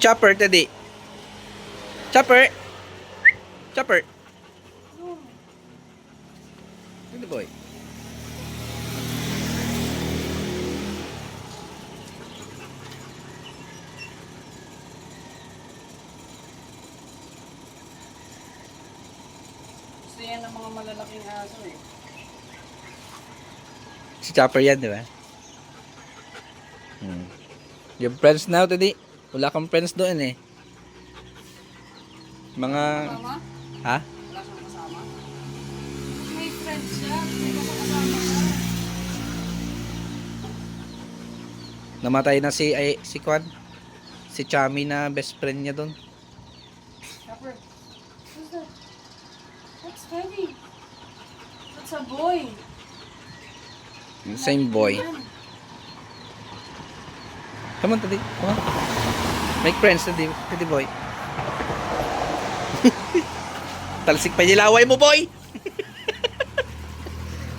Chopper, Teddy. Chopper. Chopper. Teddy boy. Gusto yan ng mga malalaking aso eh. Si Chopper yan, di ba? Yung friends now, Teddy. Wala kang friends doon eh. Mga... Kasama? Ha? Wala siyang kasama? May friends siya. May kasama siya. Namatay na si Kwan. Si Chami na best friend niya doon. Chopper. Who's that? That's Teddy. That's a boy. Same boy. Come on, Teddy. Come on. Make friends, Teddy. Teddy boy. Talsik pa yung laway mo, boy!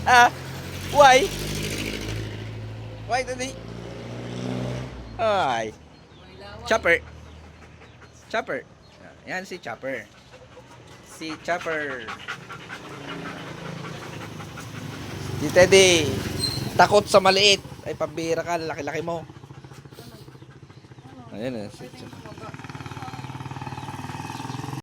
Ah, why? Why, Teddy? Ay. Chopper. Chopper. Yan si Chopper. Si Chopper. Si Teddy. Takot sa maliit. Ay, pambira ka. Laki-laki mo. Ayan eh. Si Chopper.